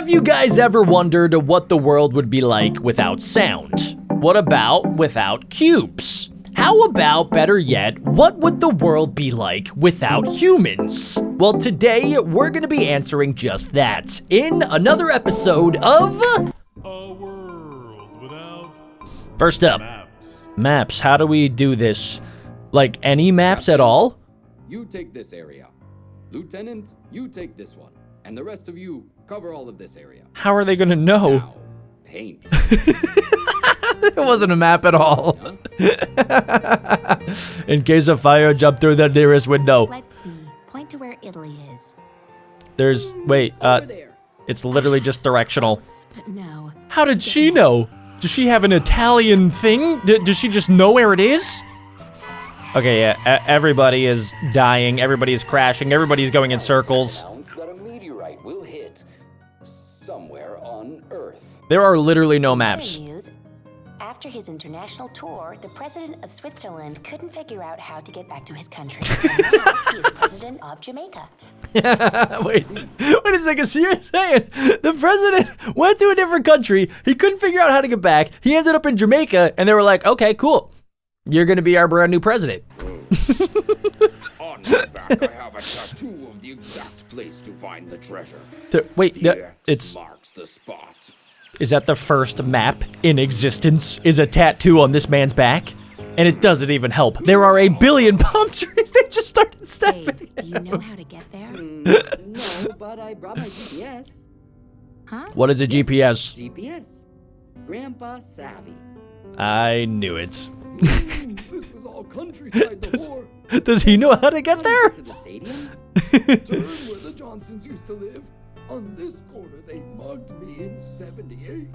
Have you guys ever wondered what the world would be like without sound? What about without cubes? How about, better yet, what would the world be like without humans? Well, today we're gonna be answering just that in another episode of A World Without First Up, Maps. How do we do this? Like any maps at all? You take this area. Lieutenant, you take this one. And the rest of you cover all of this area. How are they gonna know? Now, paint. It wasn't a map at all. In case a fire jumped through the nearest window. Let's see. Point to where Italy is. There's, wait, Over there. it's literally just directional. But no. How did she know? Does she have an Italian thing? Does she just know where it is? Okay, yeah, everybody is dying, everybody is crashing, everybody's going in circles. Sounds that a meteorite will hit somewhere on Earth. There are literally no maps. News. After his international tour, the president of Switzerland couldn't figure out how to get back to his country. And now he is president of Jamaica. Wait a second, so you're saying the president went to a different country, he couldn't figure out how to get back, he ended up in Jamaica, and they were like, okay, cool. You're gonna be our brand new president. On my back, I have a tattoo of the exact place to find the treasure. Wait, The X it's, marks the spot. is that the first map in existence? Is a tattoo on this man's back? And it doesn't even help. There are a billion palm trees. They just started Hey, stepping. do you know how to get there? No, but I brought my GPS. Huh? What is a GPS? GPS. Grandpa savvy. I knew it. This was all countryside before. Does he know how to get there? To the stadium? Turn where the Johnsons used to live. On this corner, they mugged me in 78.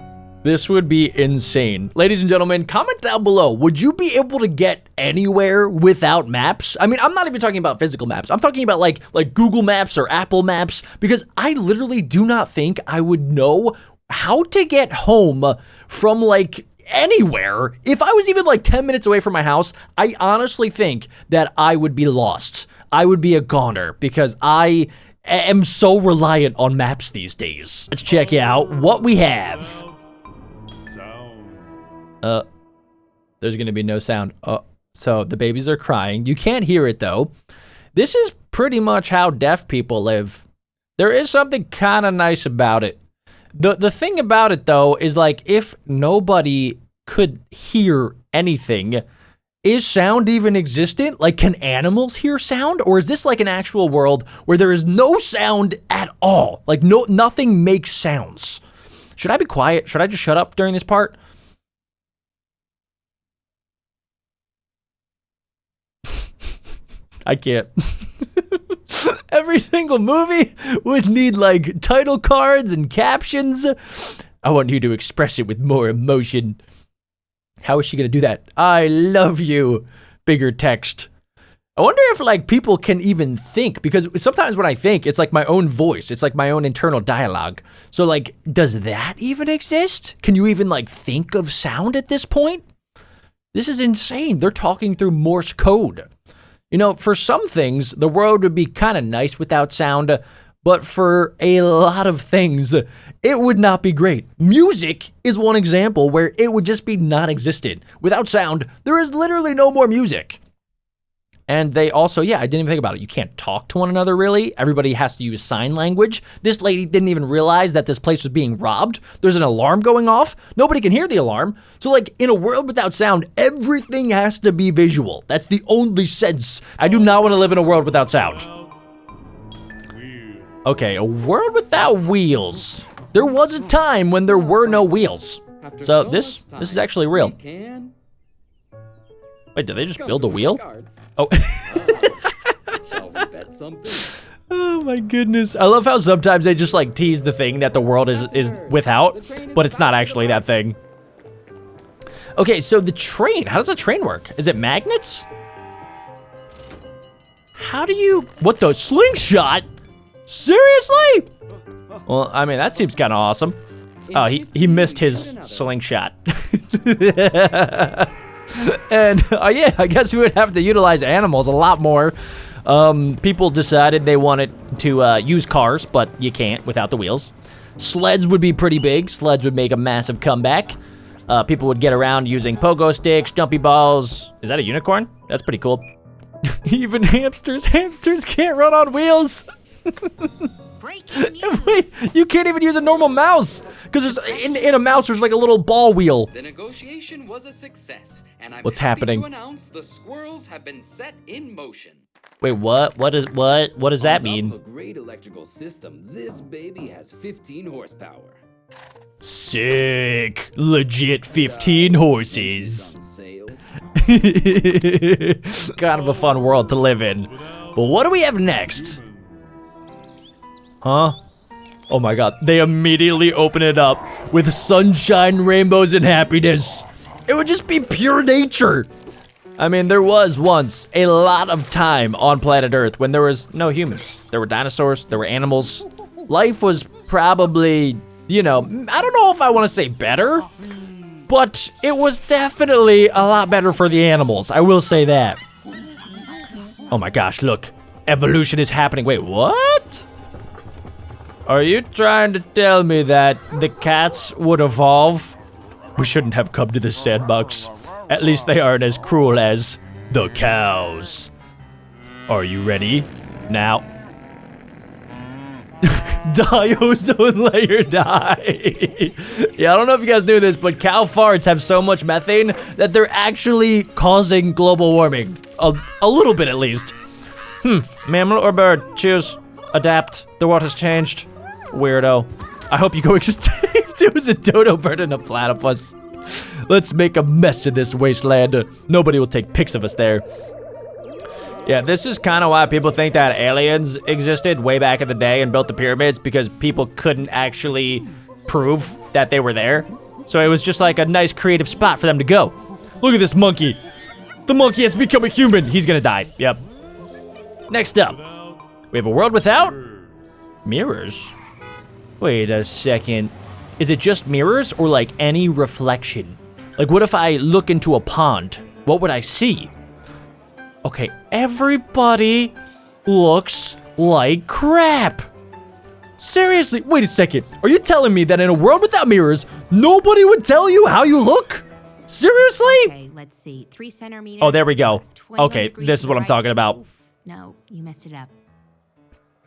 This would be insane. Ladies and gentlemen, comment down below. Would you be able to get anywhere without maps? I mean, I'm not even talking about physical maps. I'm talking about like Google Maps or Apple Maps, because I literally do not think I would know how to get home from like anywhere. If I was even like 10 minutes away from my house, I honestly think that I would be lost. I would be a goner because I am so reliant on maps these days. Let's check out what we have. Sound. There's gonna be no sound. So the babies are crying. You can't hear it though. This is pretty much how deaf people live. There is something kind of nice about it. The thing about it though is like if nobody could hear anything, is sound even existent? Like can animals hear sound? Or is this like an actual world where there is no sound at all? Like nothing makes sounds. Should I be quiet? Should I just shut up during this part? I can't. Every single movie would need like title cards and captions. I want you to express it with more emotion. How is she gonna do that? I love you. Bigger text. I wonder if like people can even think, because sometimes when I think, it's like my own voice. It's like my own internal dialogue. So like, does that even exist? Can you even like think of sound at this point? This is insane. They're talking through Morse code. You know, for some things, the world would be kind of nice without sound, but for a lot of things, it would not be great. Music is one example where it would just be non-existent. Without sound, there is literally no more music. And they also, yeah, I didn't even think about it. You can't talk to one another, really. Everybody has to use sign language. This lady didn't even realize that this place was being robbed. There's an alarm going off. Nobody can hear the alarm. So, like, in a world without sound, everything has to be visual. That's the only sense. I do not want to live in a world without sound. Okay, a world without wheels. There was a time when there were no wheels. After So much this time, is actually real. we can Wait, did they just come build a to the wheel? cards. Oh. Shall we bet something? Oh my goodness. I love how sometimes they just like tease the thing that the world is without, but it's not actually that thing. Okay, so the train, how does a train work? Is it magnets? How do you, what the slingshot? Seriously? Well, I mean, that seems kind of awesome. Oh, he missed his slingshot. And yeah, I guess we would have to utilize animals a lot more. People decided they wanted to use cars, but you can't without the wheels. Sleds would be pretty big. Sleds would make a massive comeback. People would get around using pogo sticks, jumpy balls. Is that a unicorn? That's pretty cool. Even hamsters. Hamsters can't run on wheels. Breaking news. Wait, you can't even use a normal mouse. Because in a mouse, there's like a little ball wheel. The negotiation was a success, and I'm What's happy happening? to announce the squirrels have been set in motion. Wait, what? What does that On top mean? of a great electrical system, this baby has 15 horsepower. Sick. Legit 15 horses. On sale. Kind of a fun world to live in. But what do we have next? Huh? Oh my god, they immediately open it up with sunshine, rainbows, and happiness. It would just be pure nature. I mean, there was once a lot of time on planet Earth when there was no humans. There were dinosaurs, there were animals. Life was probably, you know, I don't know if I want to say better, but it was definitely a lot better for the animals. I will say that. Oh my gosh, look. Evolution is happening. Wait, what? Are you trying to tell me that the cats would evolve? We shouldn't have come to this sandbox. At least they aren't as cruel as the cows. Are you ready? Now. Die, ozone layer, die. Yeah, I don't know if you guys knew this, but cow farts have so much methane that they're actually causing global warming. A little bit, at least. Mammal or bird? Choose. Adapt. The world has changed. Weirdo. I hope you go extinct. It was a dodo bird and a platypus. Let's make a mess of this wasteland. Nobody will take pics of us there. Yeah, this is kind of why people think that aliens existed way back in the day and built the pyramids, because people couldn't actually prove that they were there. So it was just like a nice creative spot for them to go. Look at this monkey. The monkey has become a human. He's gonna die. Yep. Next up, we have a world without mirrors. Wait a second. Is it just mirrors or like any reflection? Like what if I look into a pond? What would I see? Okay, everybody looks like crap. Seriously, wait a second. Are you telling me that in a world without mirrors, nobody would tell you how you look? Seriously? Okay, let's see. 3 centimeters. Oh, there we go. to 21 Okay, degrees this is what I'm right. talking about. Oof, no, you messed it up.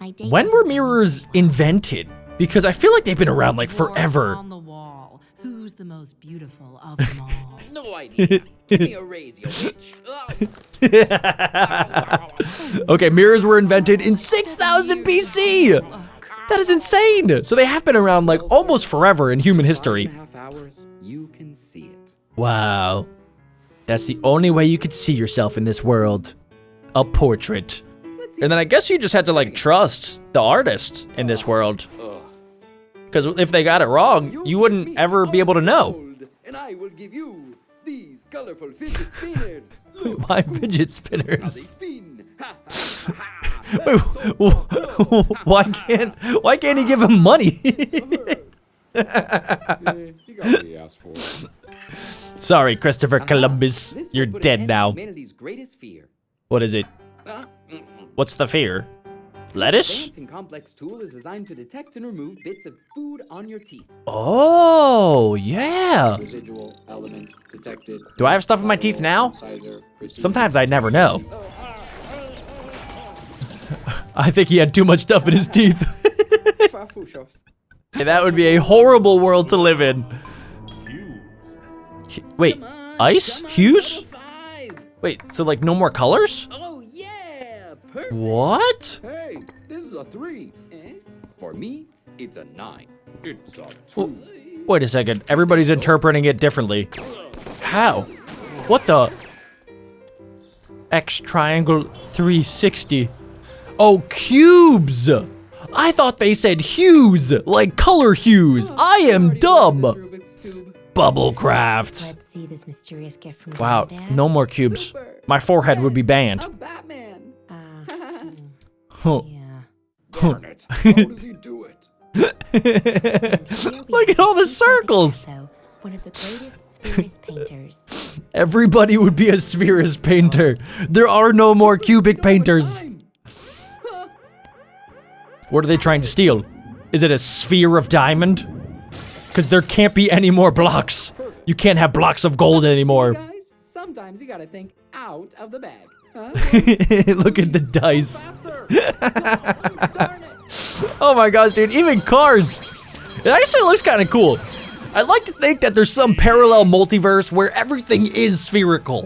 My date When was were in mirrors 1991. invented? Because I feel like they've been around like Dwarf forever. On the wall. Who's the most beautiful of them all? No idea. Give me a raise, you bitch. Okay, mirrors were invented in 6000 BC. That is insane. So they have been around like almost forever in human history. 5.5 hours, you can see it. Wow. That's the only way you could see yourself in this world. A portrait. And then I guess you just had to like trust the artist in this world. Because if they got it wrong, you wouldn't ever be able to know. Gold, and I will give you these colorful fidget spinners. Look My fidget how they spinners. spin. Wait, why can't he give him money? He got what he asked for. Sorry, Christopher Columbus. This will You're put an dead end to now. Humanity's greatest fear. What is it? What's the fear? Lettuce? Advanced and complex tool is designed to detect and remove bits of food on your teeth. Oh, yeah. Residual element detected. Do I have stuff in my teeth now? Sometimes I never know. I think he had too much stuff in his teeth. That would be a horrible world to live in. Wait, ice? Hues? Wait, so like no more colors? Oh yeah, perfect. What? Hey, this is a 3. For me, it's a 9. It's a 2. Wait a second, everybody's interpreting it differently. How? What the? X triangle 360. Oh, cubes! I thought they said hues, like color hues. I am dumb. Rubik's Cube. Bubblecraft. Let's see this mysterious gift from Wow, Granddad. no more cubes. Super. My forehead would be banned. I'm Batman. Huh. Yeah. Darn it. How does he do it? Look at all the circles. So, one of the greatest spherist painters. Everybody would be a spherist painter. There are no more cubic painters. Time. What are they trying to steal? Is it a sphere of diamond? Because there can't be any more blocks. You can't have blocks of gold anymore. See, guys, sometimes you gotta think out of the bag. Huh? Look at the dice. Faster! Darn it. Oh my gosh, dude, even cars. It actually looks kind of cool. I'd like to think that there's some parallel multiverse where everything is spherical.